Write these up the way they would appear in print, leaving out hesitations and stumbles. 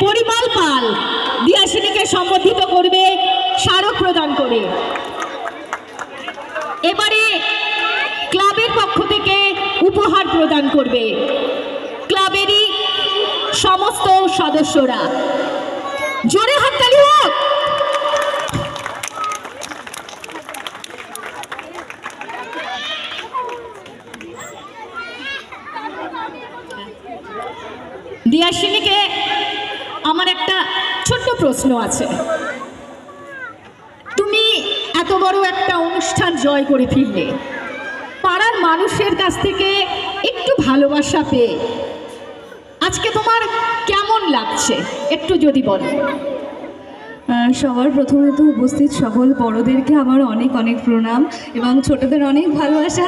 পরিমল পাল দিয়াশিনীকে সম্বোধিত করবে স্মারক প্রদান করে। এবারে ক্লাবের পক্ষ থেকে উপহার প্রদান করবে ক্লাবেরই সমস্ত সদস্যরা। জোরে হাততালি হোক। দিয়াশিনীকে আমার একটা ছোট্ট প্রশ্ন আছে। তুমি এত বড় একটা অনুষ্ঠান জয় করে ফিরলে, পাড়ার মানুষের কাছ থেকে একটু ভালোবাসা পেয়ে আজকে তোমার কেমন লাগছে একটু যদি বলো। সবার প্রথমে তো উপস্থিত সকল বড়দেরকে আমার অনেক অনেক প্রণাম এবং ছোটদের অনেক ভালোবাসা।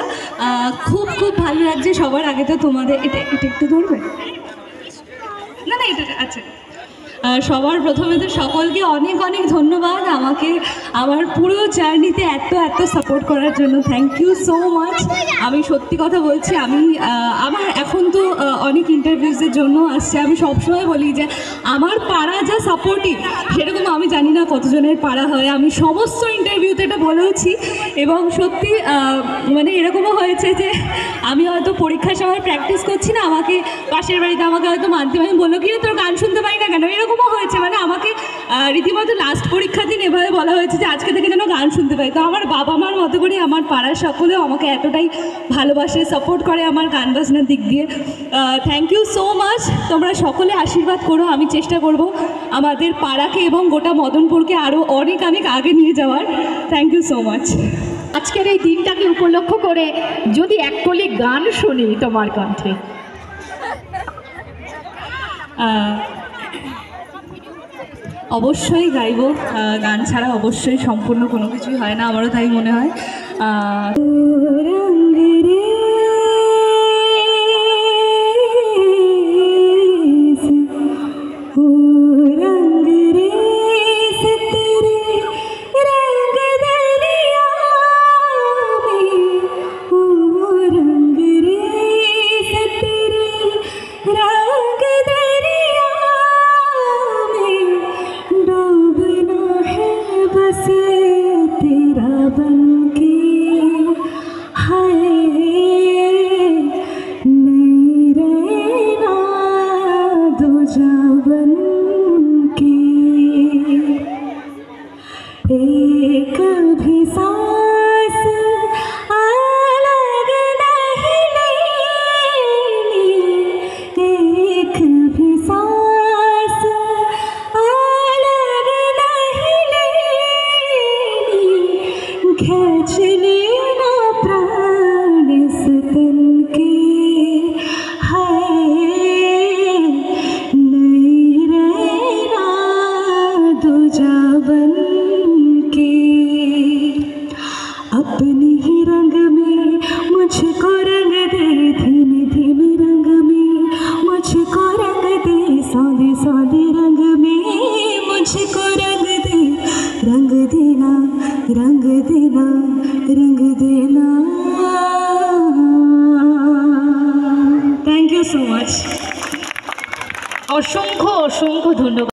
খুব খুব ভালো লাগছে। সবার আগে তো তোমাদের এটা একটু ধরবে না না এটা আচ্ছা। সবার প্রথমে তো সকলকে অনেক অনেক ধন্যবাদ আমাকে আমার পুরো জার্নিতে এত সাপোর্ট করার জন্য। Thank you so much. আমি সত্যি কথা বলছি, আমার এখন তো অনেক ইন্টারভিউসের জন্য আসছে। আমি সবসময় বলি যে আমার পাড়া যা সাপোর্টিভ সেরকম আমি জানি না কতজনের পাড়া হয়। আমি সমস্ত ইন্টারভিউতে এটা বলেওছি এবং সত্যি মানে এরকমও হয়েছে যে আমি হয়তো পরীক্ষার সময় প্র্যাকটিস করছি না, আমাকে পাশের বাড়িতে আমাকে হয়তো মানতে বললো কি তোর গান শুনতে পাই না কেন, এরকমও হয়েছে। মানে আমাকে রীতিমতো লাস্ট পরীক্ষার দিন এভাবে বলা হয়েছে যে আজকে থেকে যেন গান শুনতে পাই। তো আমার বাবা মার মতো করে আমার পাড়ার সকলেও আমাকে এতটাই ভালোবাসে, সাপোর্ট করে আমার গান বাজনার দিক দিয়ে। Thank you so much. তোমরা সকলে আশীর্বাদ করো। আমি চেষ্টা করব আমাদের পাড়াকে এবং গোটা মদনপুরকে আরও অনেক আগে নিয়ে যাওয়ার। Thank you so much. আজকের এই দিনটাকে উপলক্ষ করে যদি এক কলি গান শুনি তোমার কণ্ঠে। অবশ্যই গাইব। গান ছাড়া অবশ্যই সম্পূর্ণ কোনো কিছুই হয় না, আমারও তাই মনে হয়। एक भी सांस अलग नहीं लेनी, एक भी सांस अलग नहीं लेनी, खींच लेना प्राण इस तन के, है नहीं रहना दूजा बन अपने ही रंग में मुझको रंग दे, धीमे धीमे रंग में मुझको रंग दे, सौदे सौदे रंग में मुझको रंग दे, रंग देना रंग देना रंग देना। Thank you so much. অসংখ্য ধন্যবাদ।